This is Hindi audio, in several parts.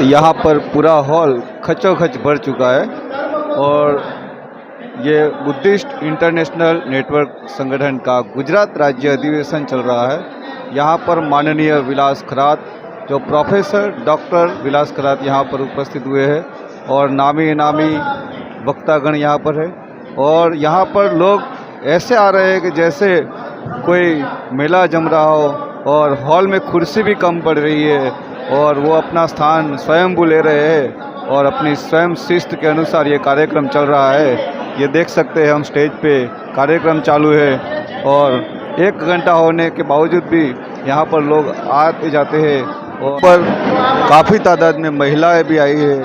यहाँ पर पूरा हॉल खचोखच भर चुका है और ये बुद्धिस्ट इंटरनेशनल नेटवर्क संगठन का गुजरात राज्य अधिवेशन चल रहा है। यहाँ पर माननीय विलास खरात जो प्रोफेसर डॉक्टर विलास खरात यहाँ पर उपस्थित हुए हैं और नामी इनामी वक्तागण यहाँ पर है। और यहाँ पर लोग ऐसे आ रहे हैं कि जैसे कोई मेला जम रहा हो और हॉल में कुर्सी भी कम पड़ रही है और वो अपना स्थान स्वयं ले रहे हैं और अपनी स्वयं शिस्त के अनुसार ये कार्यक्रम चल रहा है। ये देख सकते हैं हम स्टेज पे कार्यक्रम चालू है और 1 घंटा होने के बावजूद भी यहाँ पर लोग आते जाते हैं और पर काफ़ी तादाद में महिलाएं भी आई है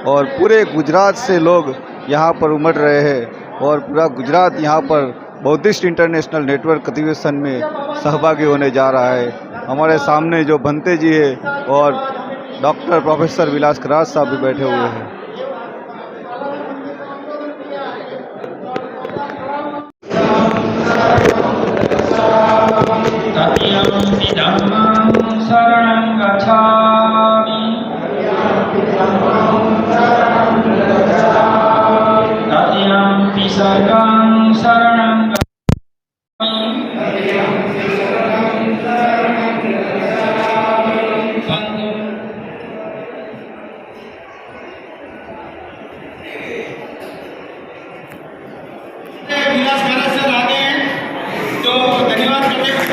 और पूरे गुजरात से लोग यहाँ पर उमड़ रहे हैं और पूरा गुजरात यहाँ पर बुद्धिस्ट इंटरनेशनल नेटवर्क अधिवेशन में सहभागी होने जा रहा है। हमारे सामने जो भंते जी है और डॉक्टर प्रोफेसर विलास खरात साहब भी बैठे हुए हैं। विलास खरात सर आगे हैं तो धन्यवाद करते हैं।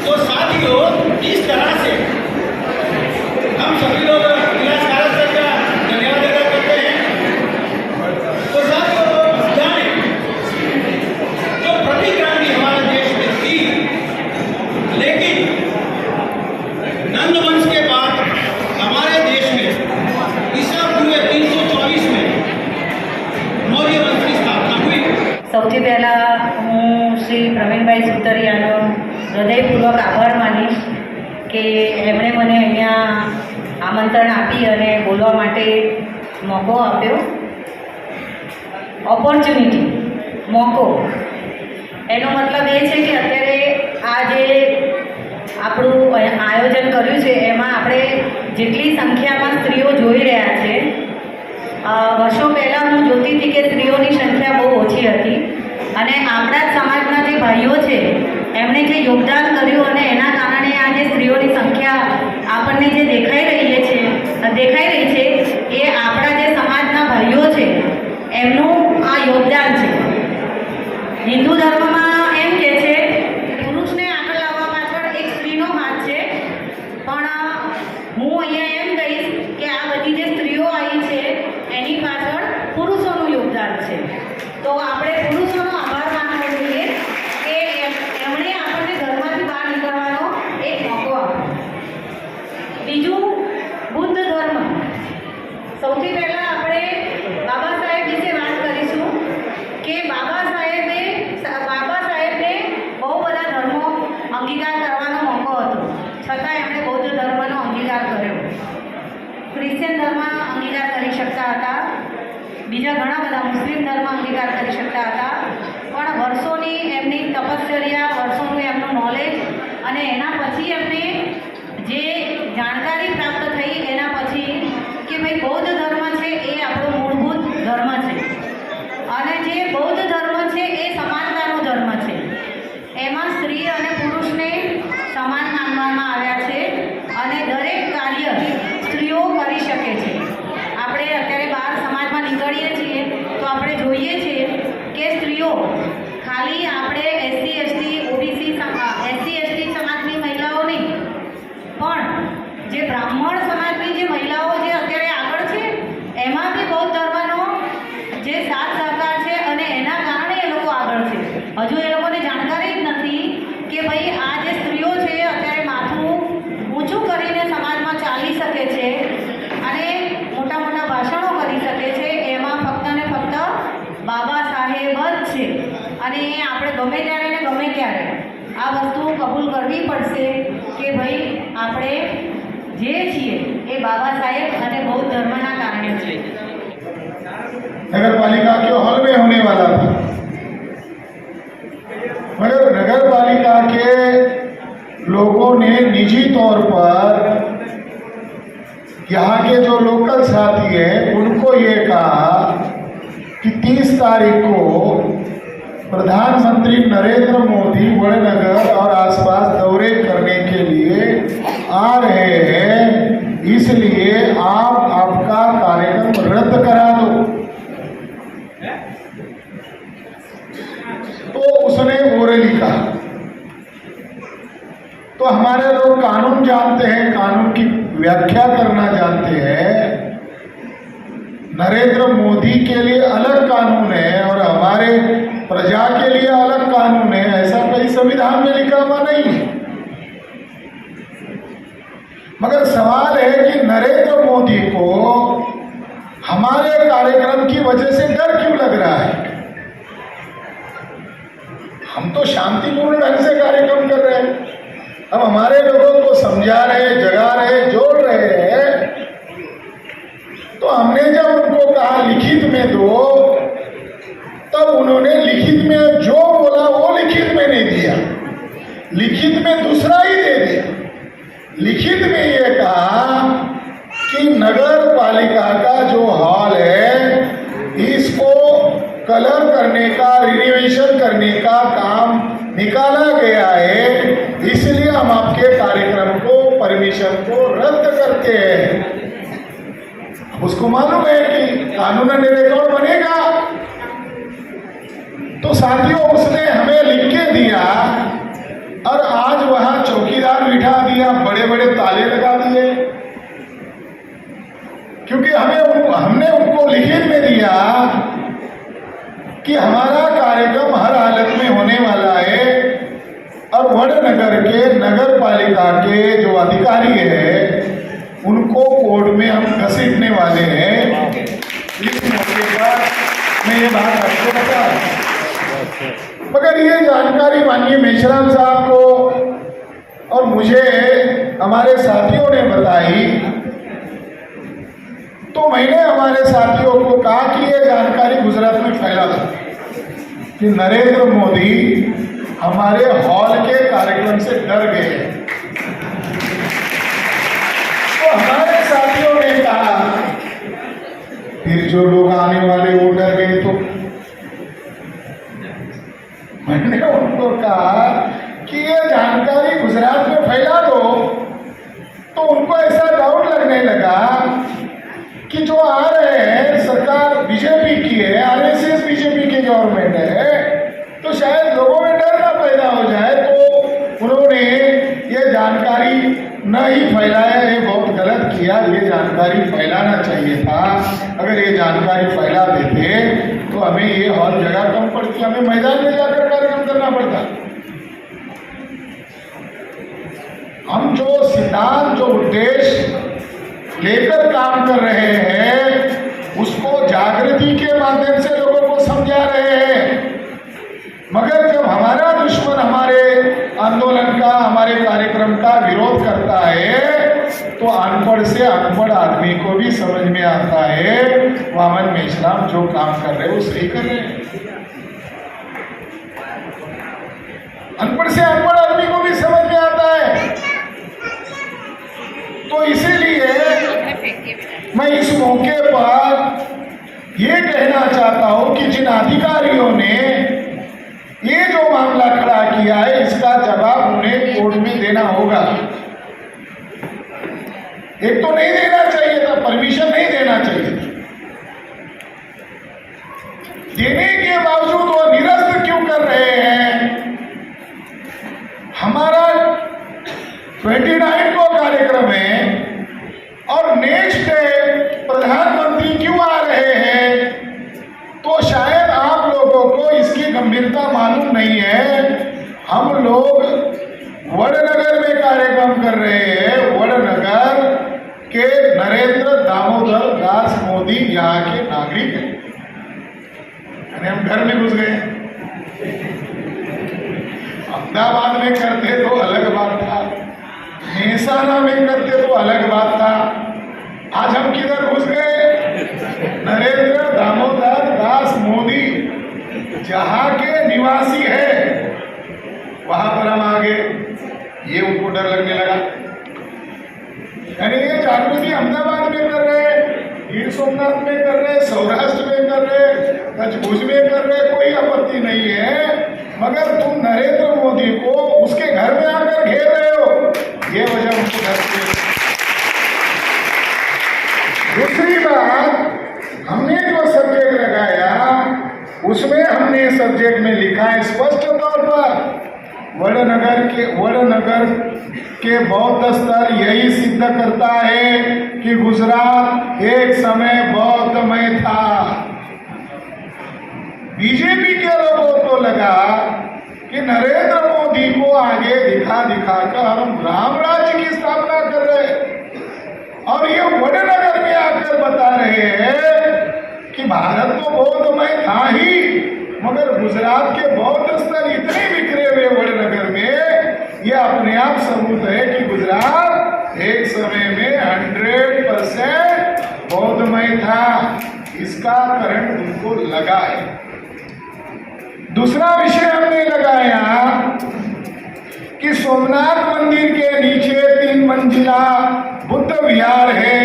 तो साथियों इस तरह से हम सभी लोग विलास खरात सर का धन्यवाद अदा करते हैं। तो साथियों जाने जो प्रतिक्रांति हमारे देश में थी, लेकिन नंद वंश के बाद हमारे देश में ईसा पूर्व 324 में मौर्य वंश की स्थापना हुई। સૌથી પહેલાં હું શ્રી પ્રવીણભાઈ સુતરિયાનો હૃદયપૂર્વક આભાર માનીશ કે એમણે મને અહીંયા આમંત્રણ આપી અને બોલવા માટે મોકો આપ્યો. ઓપોર્ચ્યુનિટી, મોકો, એનો મતલબ એ છે કે અત્યારે આ જે આપણું આયોજન કર્યું છે એમાં આપણે જેટલી સંખ્યામાં સ્ત્રીઓ જોઈ રહ્યા છે, વર્ષો પહેલાં હું જોતી હતી કે સ્ત્રીઓની સંખ્યા બહુ ઓછી હતી અને આપણા જ સમાજના જે ભાઈઓ છે એમણે જે યોગદાન કર્યું અને એના કારણે આ જે સ્ત્રીઓની સંખ્યા આપણને જે દેખાઈ રહી છે એ આપણા જે સમાજના ભાઈઓ છે એમનું આ યોગદાન છે. હિન્દુ ધર્મમાં એમ કહે છે પુરુષને આગળ લાવવા પાછળ એક સ્ત્રીનો હાથ છે, પણ હું અહીંયા એમ કહીશ કે આ બધી જે સ્ત્રીઓ આવી છે એની પાછળ પુરુષોનું યોગદાન છે. તો આપણે પુરુષોનો આભાર માનવો જોઈએ કે એમણે આપણને ઘરમાંથી બહાર નીકળવાનો એક મોકો આપ્યો. બીજું, બુદ્ધ ધર્મ. સૌથી પહેલાં આપણે બાબા સાહેબ વિશે વાત કરીશું કે બાબા સાહેબને બહુ બધા ધર્મો અંગીકાર કરવાનો મોકો હતો, છતાં એમણે બૌદ્ધ ધર્મનો અંગીકાર કર્યો. ક્રિશ્ચિયન ધર્મ અંગીકાર કરી શકતા હતા, બીજા ઘણા બધા મુસ્લિમ ધર્મ અંગીકાર કરી શકતા હતા, પણ વર્ષોની એમની તપશ્ચર્યા, વર્ષોનું એમનું નોલેજ અને એના પછી એમને જે જાણકારી પ્રાપ્ત થઈ એના પછી કે ભાઈ બૌદ્ધ ધર્મ છે એ આપણો મૂળભૂત ધર્મ છે અને જે બૌદ્ધ ધર્મ છે એ સમાનતાનો ધર્મ છે. એમાં સ્ત્રી અને પુરુષને સમાન માનવામાં આવ્યા છે અને દરેક કાર્ય સ્ત્રીઓ કરી શકે છે. આપણે અત્યારે બહાર સમાજમાં નીકળીએ છીએ તો આપણે જોઈએ છીએ કે સ્ત્રીઓ ખાલી આપણે SC ST સમાજની મહિલાઓ નહીં, પણ જે બ્રાહ્મણ સમાજની જે મહિલાઓ જે અત્યારે આગળ છે એમાં બી બૌદ્ધ ધર્મનો જે સાથ સહકાર છે અને એના કારણે એ લોકો આગળ છે. હજુ એ લોકોને જાણકારી જ નથી કે ભાઈ આ જે સ્ત્રીઓ છે અત્યારે માથું ઊંચું કરીને સમાજમાં ચાલી શકે છે અને મોટા મોટા ભાષણો કરી શકે છે. એમાં ફક્ત ને ફક્ત બાબા સાહેબ જ છે અને એ આપણે ગમે ત્યારે ને ગમે ત્યારે આ વસ્તુ કબૂલ કરવી પડશે કે ભાઈ આપણે જે છીએ એ બાબા સાહેબ અને બૌદ્ધ ધર્મના કારણે છે. नगर पालिका के हॉल में होने वाला था, मगर नगर पालिका के लोगों ने निजी तौर पर यहाँ के जो लोकल साथी हैं उनको ये कहा कि 30 तारीख को प्रधानमंत्री नरेंद्र मोदी वड़नगर और आसपास दौरे करने के लिए आ रहे हैं, इसलिए आप आपका कार्यक्रम रद्द करा दो. तो उसने ओरली कहा. तो हमारे लोग कानून जानते हैं, कानून की व्याख्या करना जानते हैं. नरेंद्र मोदी के लिए अलग कानून है और हमारे प्रजा के लिए अलग कानून है, ऐसा कहीं संविधान में लिखा हुआ नहीं है. मगर सवाल है कि नरेंद्र मोदी को हमारे कार्यक्रम की वजह से डर क्यों लग रहा है? हम तो शांतिपूर्ण ढंग से कार्यक्रम कर रहे हैं. अब हमारे लोगों को समझा रहे, जगा रहे, जोड़ रहे हैं. तो हमने जब उनको कहा लिखित में दो, तब उन्होंने लिखित में जो बोला वो लिखित में नहीं दिया, लिखित में दूसरा ही दे दिया. लिखित में ये कहा कि नगर पालिका का जो हॉल है इसको कलर करने का, रिनोवेशन करने का काम निकाला गया है, इसलिए हम आपके कार्यक्रम को, परमिशन को रद्द करते हैं. उसको मालूम है कि कानूनन रिकॉर्ड बनेगा. तो साथियों उसने हमें लिख के दिया और आज वहां चौकीदार बिठा दिया, बड़े बड़े ताले लगा दिए, क्योंकि हमने उनको लिखित में दिया कि हमारा कार्यक्रम हर हालत में होने वाला है और वड़नगर के नगर पालिका के जो अधिकारी है उनको कोर्ट में हम घसीटने वाले हैं. इस मौके पर मैं ये बात आपको बता रहा हूं. मगर ये जानकारी माननीय मेश्राम साहब को और मुझे हमारे साथियों ने बताई, तो मैंने हमारे साथियों को कहा कि ये जानकारी गुजरात में फैला था कि नरेंद्र मोदी हमारे हॉल के कार्यक्रम से डर गए. तो हमारे साथियों ने कहा, फिर जो लोग आने वाले वो डर गए. तो मैंने उनको कहा कि ये जानकारी गुजरात में फैला दो. तो उनको ऐसा डाउट लगने लगा कि जो आ रहे हैं सरकार बीजेपी की है, आरएसएस बीजेपी की गवर्नमेंट है, तो शायद लोगों में डर ना पैदा हो जाए. तो उन्होंने ये जानकारी न ही फैलाया, ये बहुत गलत किया. ये जानकारी फैलाना चाहिए था. अगर ये जानकारी फैला देते तो हमें ये हॉल जगह कम पड़ती, हमें मैदान में जाकर कार्यक्रम करना पड़ता. हम जो सिद्धांत, जो उद्देश्य लेकर काम कर रहे हैं उसको जागृति के माध्यम से लोगों को समझा रहे हैं. मगर जब हमारा दुश्मन हमारे आंदोलन का, हमारे कार्यक्रम का विरोध करता है तो अनपढ़ से अनपढ़ आदमी को भी समझ में आता है वामन मेश्राम जो काम कर रहे हैं वो सही कर रहे हैं. अनपढ़ से अनपढ़ आदमी को भी समझ में आता है. तो इसीलिए मैं इस मौके पर ये कहना चाहता हूं कि जिन अधिकारियों ने ये जो मामला खड़ा किया है इसका जवाब उन्हें कोर्ट में देना होगा. एक तो नहीं देना चाहिए था, परमिशन नहीं देना चाहिए था. देने के बावजूद वो निरस्त क्यों कर रहे हैं? हमारा 29 को कार्यक्रम है और नेक्स्ट डे प्रधानमंत्री क्यों आ रहे हैं? तो शायद आप लोगों को इसकी गंभीरता मालूम नहीं है. हम लोग वड़नगर में कार्यक्रम कर रहे हैं. वड़नगर के नरेंद्र दामोदर दास मोदी यहाँ के नागरिक हैं. हम घर में घुस गए. अहमदाबाद में करते तो अलग बात था, मेहसाना में करते तो अलग बात था। आज हम किधर घुस गए? नरेंद्र दामोदर दास मोदी जहां के निवासी है वहां पर हम आ गए, ये उनको डर लगने लगा। यानी ये जागृति अहमदाबाद में कर रहे, गिर सोमनाथ में कर रहे, सौराष्ट्र में कर रहे, कच्छ में कर रहे, कोई आपत्ति नहीं है, मगर तुम नरेंद्र मोदी को उसके घर में आकर घेर रहे हो, ये वजह उनको डर से। दूसरी बात, हमने जो सब्जेक्ट लगाया उसमें हमने सब्जेक्ट में लिखा है स्पष्ट तौर पर, वड़नगर के बौद्ध स्तर यही सिद्ध करता है कि गुजरात एक समय बौद्धमय था। बीजेपी के लोगों को लगा कि नरेंद्र मोदी को आगे दिखा कर हम राम राज्य की स्थापना कर रहे हैं, और ये वड़नगर में आकर बता रहे हैं कि भारत तो बौद्धमय था ही, मगर गुजरात के बौद्ध स्तर इतने बिखरे हुए वड़नगर में, यह अपने आप सबूत है कि गुजरात एक समय में 100% बौद्धमय था। इसका करंट उनको लगा है। दूसरा विषय हमने लगाया कि सोमनाथ मंदिर के नीचे 3 मंजिला बुद्ध विहार है।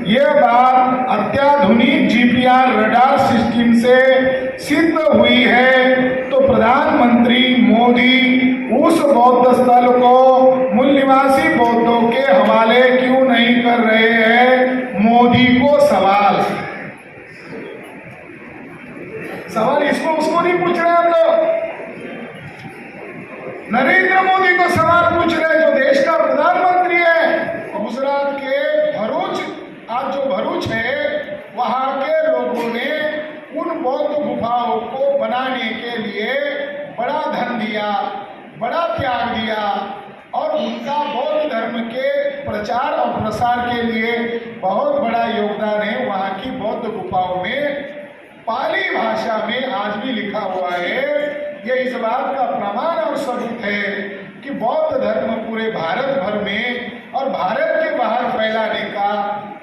यह बात अत्याधुनिक जीपीआर रडार सिस्टम से सिद्ध हुई है, तो प्रधानमंत्री मोदी उस बौद्ध स्थल को मूल निवासी बौद्धों के हवाले क्यों नहीं कर रहे हैं? मोदी को सवाल इसको उसको नहीं पूछ रहे हम लोग, नरेंद्र मोदी को सवाल पूछ रहे जो देश का प्रधानमंत्री है। गुजरात के भरूच, आज जो भरूच है, वहां के लोगों ने उन बौद्ध गुफाओं को बनाने के लिए बड़ा धन दिया, बड़ा त्याग दिया, और उनका बौद्ध धर्म के प्रचार और प्रसार के लिए बहुत बड़ा योगदान है। वहां की बौद्ध गुफाओं में पाली भाषा में आज भी लिखा हुआ है। यह इस बात का प्रमाण और सबूत है कि बौद्ध धर्म पूरे भारत भर में और भारत के बाहर फैलाने का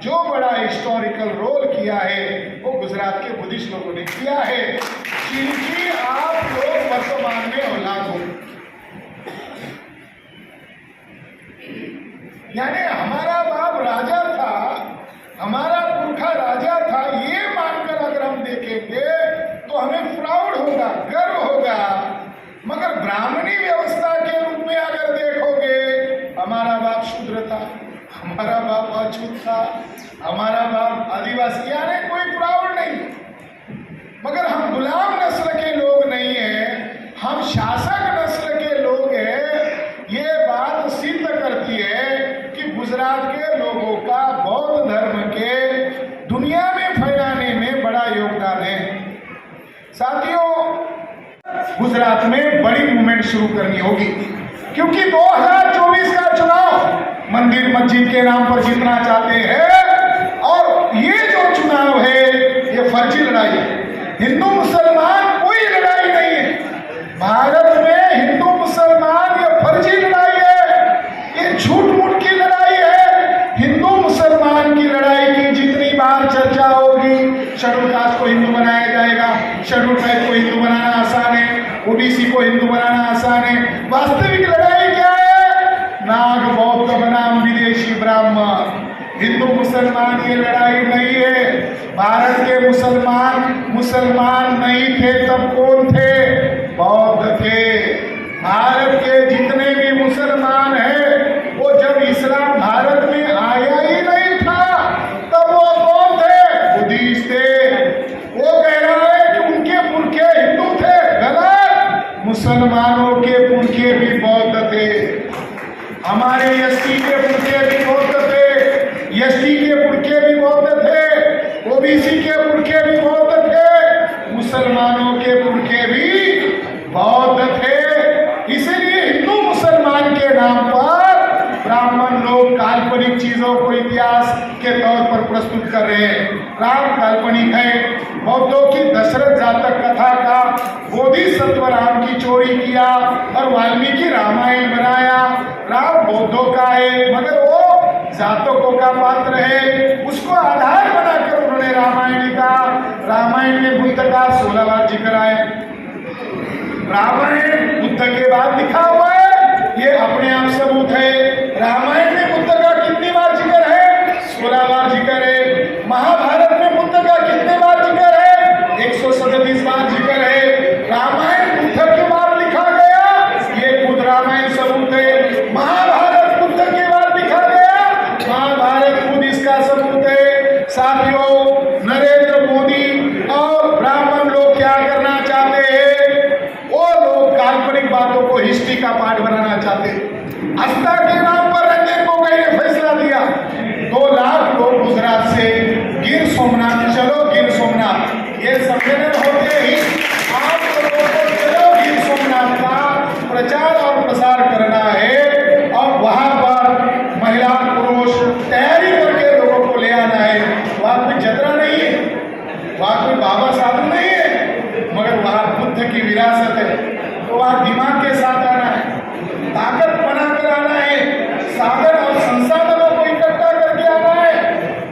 जो बड़ा हिस्टोरिकल रोल किया है वो गुजरात के बुद्धिस्ट लोगों ने किया है, जिनकी आप लोग वर्तमान में औलाद हो। यानी हमारा बाप राजा था, हमारा पुरखा राजा था, ये मानकर अगर हम देखेंगे तो हमें प्राउड होगा, गर्व होगा। मगर ब्राह्मणी व्यवस्था के रूप में अगर देखोगे, हमारा बाप शूद्र था, हमारा बाप अछूत था, हमारा बाप आदिवासी, यानी कोई प्राउड नहीं। मगर हम गुलाम नस्ल के लोग नहीं हैं, हम शासक नस्ल के लोग हैं। ये बात सिद्ध करती है कि गुजरात के लोगों का बौद्ध धर्म के दुनिया में फैलाने में बड़ा योगदान है। साथियों, गुजरात में बड़ी मूवमेंट शुरू करनी होगी, क्योंकि 2024 का चुनाव मंदिर मस्जिद के नाम पर जीतना चाहते हैं, और ये जो चुनाव है ये फर्जी लड़ाई है। हिंदू मुसलमान कोई लड़ाई नहीं है भारत में। हिंदू मुसलमान ये फर्जी लड़ाई है, ये झूठ मूठ की लड़ाई है। हिंदू मुसलमान की लड़ाई की जितनी बार चर्चा होगी, शेड्यूल कास्ट को हिंदू बनाया जाएगा, शेड्यूल ट्राइब को हिंदू बनाना आसान है, ओबीसी को हिंदू बनाना आसान है। वास्तविक लड़ाई क्या है? नाग बौद्ध बनाम विदेशी ब्राह्मण। हिंदू मुसलमान की लड़ाई नहीं है। भारत के मुसलमान नहीं थे तब कौन थे? बौद्ध थे। भारत के जितने भी मुसलमान हैं, वो जब इस्लाम भारत में आया ही नहीं था तब वो कौन थे? बुद्धिस्ट थे। वो कह रहा है कि उनके पुरखे हिंदू थे, गलत। मुसलमानों के पुरखे भी बौद्ध थे। हमारे एसटी के पुरखे भी बौद्ध थे, एसटी के पुरखे भी बौद्ध थे, ओबीसी के पुरखे भी बौद्ध थे, मुसलमानों के पुरखे भी बौद्ध थे। इसलिए हिंदू मुसलमान के नाम पर ब्राह्मण लोग काल्पनिक चीजों को इतिहास के तौर पर प्रस्तुत कर रहे हैं। राम काल्पनिक है, बौद्धों की दशरथ जातक कथा का बोधिसत्व राम की चोरी किया और वाल्मीकि रामायण बनाया। राम बौद्धों का है मगर वो जातकों का पात्र है, उसको आधार बनाकर उन्होंने रामायण लिखा। रामायण में बुद्ध का 16 बार जिक्र है। रामायण बुद्ध के बाद लिखा हुआ है, ये अपने आप सबूत है। रामायण में बुद्ध का कितनी बार जिक्र है? 16 बार जिक्र है। महाभारत में बुद्ध का कितने बार जिक्र है? 137 बार जिक्र है। रामायण बुद्ध के बाद लिखा गया, ये खुद रामायण सबूत है। महाभारत बुद्ध के बाद लिखा गया, महाभारत खुद इसका सबूत है। साथियों, नरेंद्र मोदी और ब्राह्मण लोग क्या करना चाहते हैं? वो लोग काल्पनिक बातों को हिस्ट्री का पार्ट बनाना चाहते हैं। आस्था के नाम पर रंजन गोगोई ने फैसला दिया 2 लाख लोग गुजरात से गिर सोमनाथ, चलो गिर सोमनाथ। ये सम्मेलन होते ही आप लोगों को चलो गिर सोमनाथ का प्रचार और प्रसार करना है और वहां पर महिला पुरुष तैयारी करके लोगों को ले आना है। वहां कोई जतरा नहीं है, वहां कोई बाबा साधु नहीं है, मगर वहां बुद्ध की विरासत है। तो वहां दिमाग के साथ आना है, ताकत बनाकर आना है, साधन और संसाधनों को इकट्ठा करके आना है।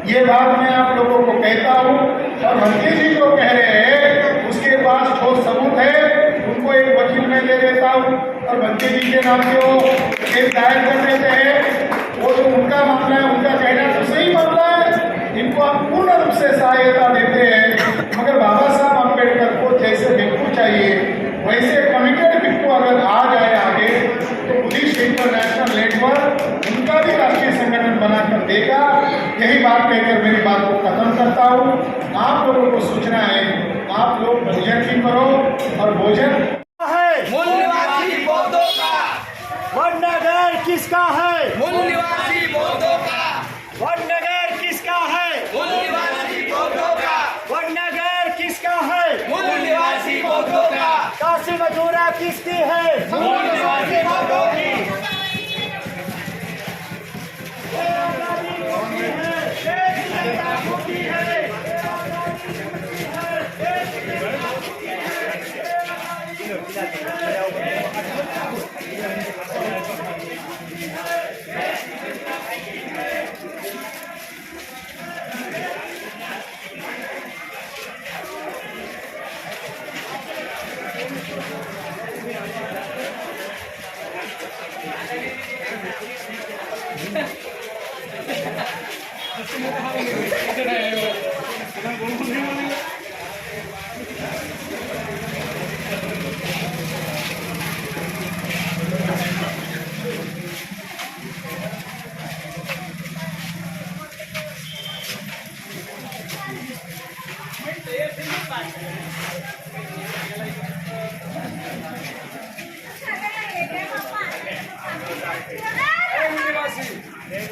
ये बात मैं आप लोगों को कहता हूँ और मंत्री जी जो कह रहे हैं उसके पास ठोस सबूत है, उनको एक वकील में दे देता हूँ और मंत्री जी के नाम से वो केस दायर कर देते हैं। वो जो उनका मामला है, उनका कहना तो सही मामला है, इनको आप पूर्ण रूप से सहायता देते हैं। मगर बाबा साहब अम्बेडकर को जैसे भिक्खू चाहिए वैसे कमिटेड भिक्खू अगर आ जाए आगे तो बुद्धिस्ट इंटरनेशनल नेटवर्क उनका भी राष्ट्रीय संगठन बनाकर देगा। यही बात कहकर मेरी बात को खत्म करता हूँ। आप लोगों को सूचना है, आप लोग भोजन भी करो और भोजन है मूल निवासी बौद्धों का। वडनगर किसका है? मूल निवासी बौद्धों का। वडनगर किसका है? मूल निवासी बौद्धों का। वडनगर किसका है? मूल निवासी बौद्धों का। काशी मथुरा किसकी है? मूल निवासी बौद्धों की।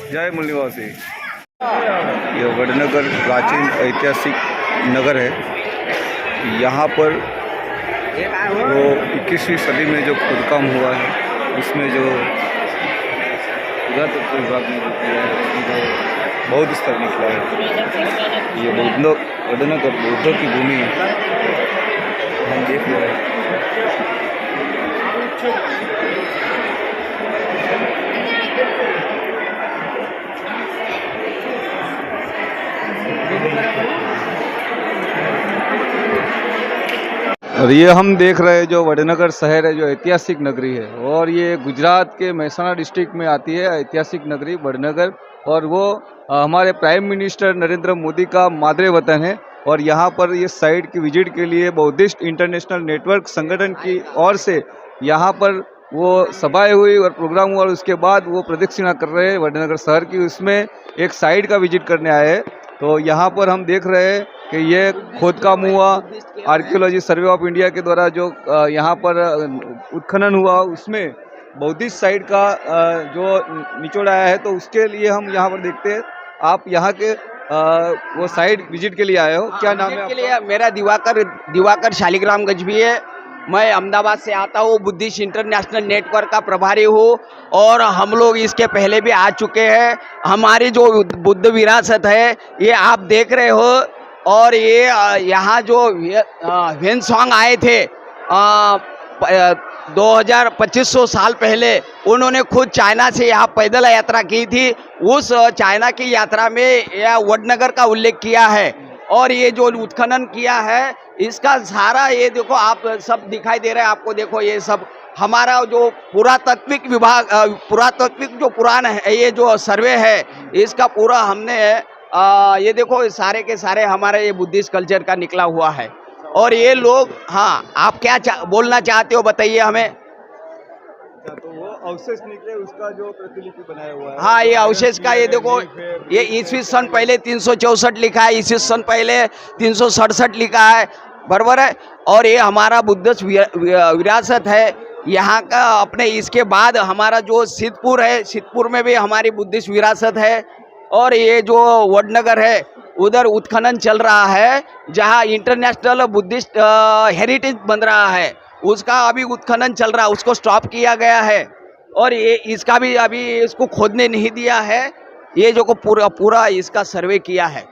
जय मूल निवासी। यह वडनगर प्राचीन ऐतिहासिक नगर है। यहाँ पर वो 21वीं सदी में जो खोदकाम हुआ है उसमें जो पुरातत्व विभाग ने जो किया है उसमें बौद्ध स्थल निकला है। ये वडनगर बौद्धों की भूमि हम देख रहे हैं। और ये हम देख रहे हैं जो वडनगर शहर है, जो ऐतिहासिक नगरी है और ये गुजरात के महसाणा डिस्ट्रिक्ट में आती है ऐतिहासिक नगरी वडनगर। और वो हमारे प्राइम मिनिस्टर नरेंद्र मोदी का मादरे वतन है। और यहाँ पर ये साइट की विजिट के लिए बौद्धिस्ट इंटरनेशनल नेटवर्क संगठन की ओर से यहाँ पर वो सभाएं हुई और प्रोग्राम हुआ और उसके बाद वो प्रदक्षिणा कर रहे हैं वडनगर शहर की। उसमें एक साइट का विजिट करने आए हैं। तो यहाँ पर हम देख रहे हैं कि ये खोदकाम हुआ, आर्कियोलॉजी सर्वे ऑफ इंडिया के द्वारा जो यहाँ पर उत्खनन हुआ उसमें बौद्धिस्ट साइट का जो निचोड़ आया है। तो उसके लिए हम यहाँ पर देखते हैं। आप यहाँ के वो साइट विजिट के लिए आए हो, क्या नाम है आपका? के लिए मेरा दिवाकर शालिग्राम गजबी है। मैं अहमदाबाद से आता हूँ, बुद्धिस्ट इंटरनेशनल नेटवर्क का प्रभारी हूँ और हम लोग इसके पहले भी आ चुके हैं। हमारी जो बुद्ध विरासत है ये आप देख रहे हो, और ये यहाँ जो वेन सॉन्ग आए थे 2500 साल पहले, उन्होंने खुद चाइना से यहाँ पैदल यात्रा की थी। उस चाइना की यात्रा में यह वडनगर का उल्लेख किया है। और ये जो उत्खनन किया है, इसका सारा ये देखो, आप सब दिखाई दे रहा है आपको, देखो ये सब हमारा जो पुरातात्विक विभाग, पुरातात्विक जो पुराण है, ये जो सर्वे है, इसका पूरा हमने ये देखो सारे के सारे हमारे ये बुद्धिस्ट कल्चर का निकला हुआ है। और ये लोग, हाँ, आप क्या बोलना चाहते हो बताइए हमें। तो वो अवशेष निकले, उसका जो प्रतिलिपि बनाया हुआ है। हाँ, ये अवशेष का, ये देखो, ये ईस्वी सन पहले 364 लिखा है, ईस्वी सन पहले 367 लिखा है, बराबर है। और ये हमारा बुद्धिस्ट विरासत है यहाँ का। अपने इसके बाद हमारा जो सिद्धपुर है, सिद्धपुर में भी हमारी बुद्धिस्ट विरासत है। और ये जो वडनगर है, उधर उत्खनन चल रहा है, जहाँ इंटरनेशनल बुद्धिस्ट हेरिटेज बन रहा है, उसका अभी उत्खनन चल रहा है, उसको स्टॉप किया गया है। और ये इसका भी अभी इसको खोदने नहीं दिया है, ये जो को पूरा इसका सर्वे किया है।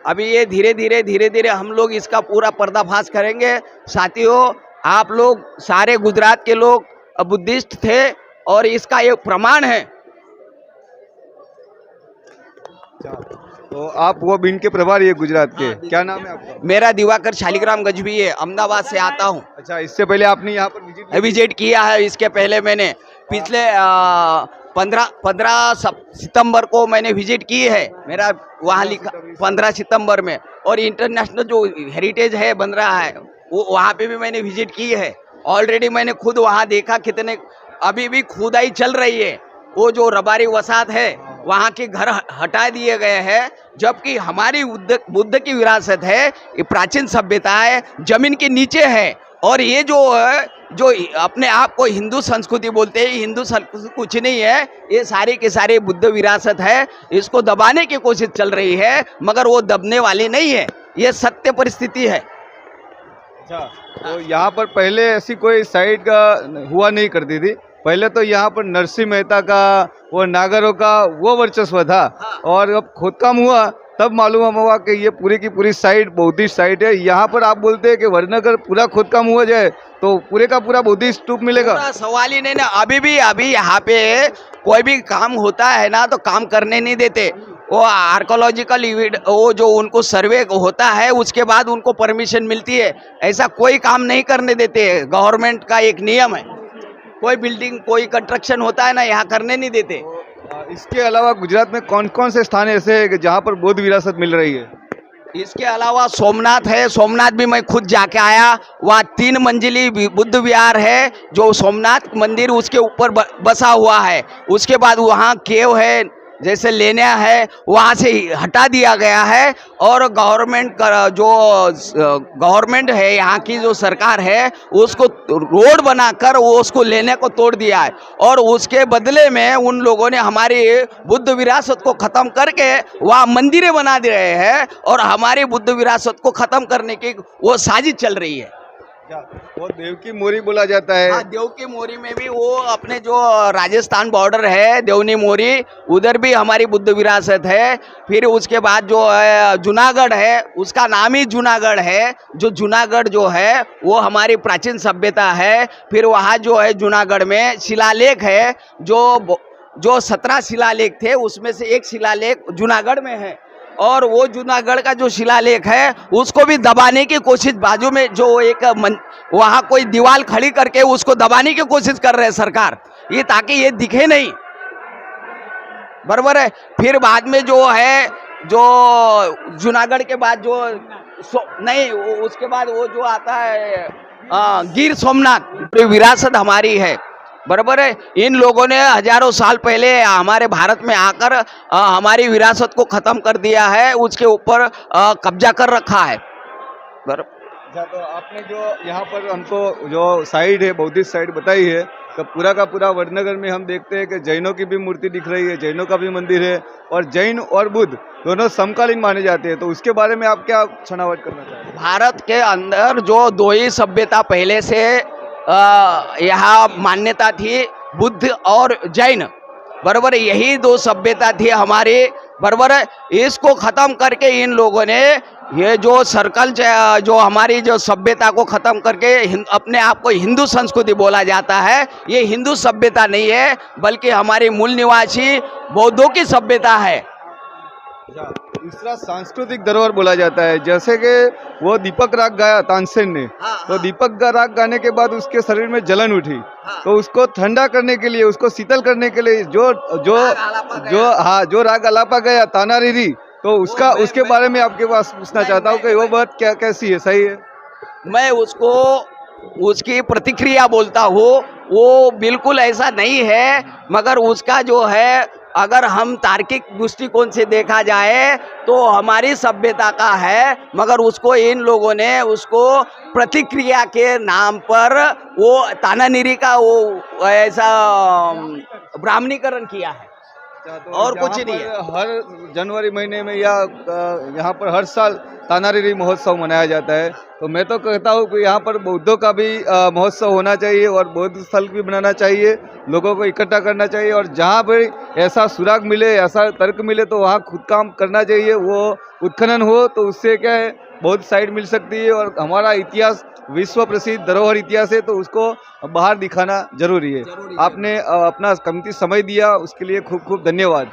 अभी ये धीरे धीरे हम लोग इसका पूरा पर्दाफाश करेंगे। साथियों, आप लोग सारे गुजरात के लोग बुद्धिस्ट थे, और इसका एक प्रमाण है। तो आप वो बीन के प्रभारी है गुजरात के, क्या नाम है आपका? मेरा दिवाकर शालिग्राम गजबी है, अहमदाबाद से आता हूँ। अच्छा, इससे पहले आपने यहाँ पर विजिट किया है? इसके पहले मैंने पिछले 15 सितंबर को मैंने विजिट की है। मेरा वहाँ लिखा 15 सितंबर में। और इंटरनेशनल जो हेरिटेज है बन रहा है, वो वहाँ पे भी मैंने विजिट की है। ऑलरेडी मैंने खुद वहाँ देखा, कितने अभी भी खुदाई चल रही है। वो जो रबारी वसाहत है, वहाँ के घर हटा दिए गए हैं, जबकि हमारी बुद्ध की विरासत है, ये प्राचीन सभ्यता है, जमीन के नीचे है। और ये जो अपने आप को हिंदू संस्कृति बोलते हैं, हिंदू संस्कृति कुछ नहीं है, ये सारी के सारे बुद्ध विरासत है। इसको दबाने की कोशिश चल रही है, मगर वो दबने वाली नहीं है, ये सत्य परिस्थिति है। अच्छा, तो यहाँ पर पहले ऐसी कोई साइट का हुआ नहीं करती थी। पहले तो यहाँ पर नरसिंह मेहता का, वो नागरों का वो वर्चस्व था। और अब खोदकाम हुआ तब मालूम हुआ कि ये पूरी की पूरी साइट बौद्धिस्ट साइट है। यहाँ पर आप बोलते हैं कि वरनगर पूरा खोदकाम हुआ जाए तो पूरे का पूरा बौद्धिस्ट स्तूप मिलेगा? सवाल ही नहीं ना। अभी यहाँ पे कोई भी काम होता है ना, तो काम करने नहीं देते। वो आर्कोलॉजिकल वो जो उनको सर्वे होता है, उसके बाद उनको परमिशन मिलती है। ऐसा कोई काम नहीं करने देते, गवर्नमेंट का एक नियम है। कोई बिल्डिंग, कोई कंस्ट्रक्शन होता है ना, यहाँ करने नहीं देते। इसके अलावा गुजरात में कौन कौन से स्थान ऐसे हैं जहाँ पर बौद्ध विरासत मिल रही है? इसके अलावा सोमनाथ है, सोमनाथ भी मैं खुद जाके आया। वहाँ 3 मंजिली बुद्ध विहार है, जो सोमनाथ मंदिर उसके ऊपर बसा हुआ है। उसके बाद वहाँ केव है, जैसे लेना है, वहाँ से हटा दिया गया है। और गवर्नमेंट है, यहाँ की जो सरकार है, उसको रोड बनाकर वो उसको लेने को तोड़ दिया है। और उसके बदले में उन लोगों ने हमारी बुद्ध विरासत को ख़त्म करके वहाँ मंदिरें बना दे रहे हैं, और हमारी बुद्ध विरासत को ख़त्म करने की वो साजिश चल रही है। वो देव की मोरी बोला जाता है। हाँ, देव की मोरी में भी वो अपने जो राजस्थान बॉर्डर है, देवनी मोरी, उधर भी हमारी बुद्ध विरासत है। फिर उसके बाद जो है जूनागढ़ है, उसका नाम ही जूनागढ़ है। जो जूनागढ़ जो है वो हमारी प्राचीन सभ्यता है। फिर वहाँ जो है जूनागढ़ में शिलालेख है, जो 17 शिलालेख थे, उसमें से एक शिलालेख जूनागढ़ में है। और वो जूनागढ़ का जो शिलालेख है, उसको भी दबाने की कोशिश, बाजू में जो एक वहाँ कोई दीवार खड़ी करके उसको दबाने की कोशिश कर रहे हैं सरकार, ये ताकि ये दिखे नहीं, बराबर है। फिर बाद में जो है, जो जूनागढ़ के बाद जो नहीं, उसके बाद वो जो आता है गिर सोमनाथ, विरासत हमारी है, बराबर है। इन लोगों ने हजारों साल पहले हमारे भारत में आकर हमारी विरासत को ख़त्म कर दिया है, उसके ऊपर कब्जा कर रखा है। तो आपने जो यहाँ पर हमको जो साइड है, बौद्धिस्ट साइड बताई है, तो पूरा का पूरा वडनगर में हम देखते हैं कि जैनों की भी मूर्ति दिख रही है, जैनों का भी मंदिर है, और जैन और बुद्ध दोनों समकालीन माने जाते हैं। तो उसके बारे में आप क्या छनावट करना चाहते हैं? भारत के अंदर जो 2 ही सभ्यता पहले से यहाँ मान्यता थी, बुद्ध और जैन, बराबर। यही 2 सभ्यता थी हमारे बराबर है। इसको खत्म करके इन लोगों ने ये जो सर्कल जो हमारी जो सभ्यता को खत्म करके अपने आप को हिंदू संस्कृति बोला जाता है, ये हिंदू सभ्यता नहीं है बल्कि हमारी मूल निवासी बौद्धों की सभ्यता है। दूसरा सांस्कृतिक धरोहर बोला जाता है, जैसे कि वो दीपक राग गाया तानसेन ने, तो दीपक का राग गाने के बाद उसके शरीर में जलन उठी, तो उसको ठंडा करने के लिए, उसको शीतल करने के लिए जो राग अलापा गया तानारीरी, तो उसके बारे में आपके पास पूछना चाहता हूँ कि वो बात कैसी है, सही है? मैं उसको उसकी प्रतिक्रिया बोलता हूँ, वो बिल्कुल ऐसा नहीं है, मगर उसका जो है अगर हम तार्किक दृष्टिकोण से देखा जाए तो हमारी सभ्यता का है, मगर उसको इन लोगों ने उसको प्रतिक्रिया के नाम पर वो तानानीरी का वो ऐसा ब्राह्मणीकरण किया है और कुछ नहीं है। हर जनवरी महीने में या यहाँ पर हर साल तानारीरी महोत्सव मनाया जाता है, तो मैं तो कहता हूँ कि यहाँ पर बौद्धों का भी महोत्सव होना चाहिए और बौद्ध स्थल भी बनाना चाहिए, लोगों को इकट्ठा करना चाहिए, और जहाँ पर ऐसा सुराग मिले, ऐसा तर्क मिले तो वहाँ खुद काम करना चाहिए, वो उत्खनन हो तो उससे क्या है बहुत साइड मिल सकती है, और हमारा इतिहास विश्व प्रसिद्ध धरोहर इतिहास है तो उसको बाहर दिखाना जरूरी है। आपने अपना कीमती समय दिया, उसके लिए खूब खूब धन्यवाद।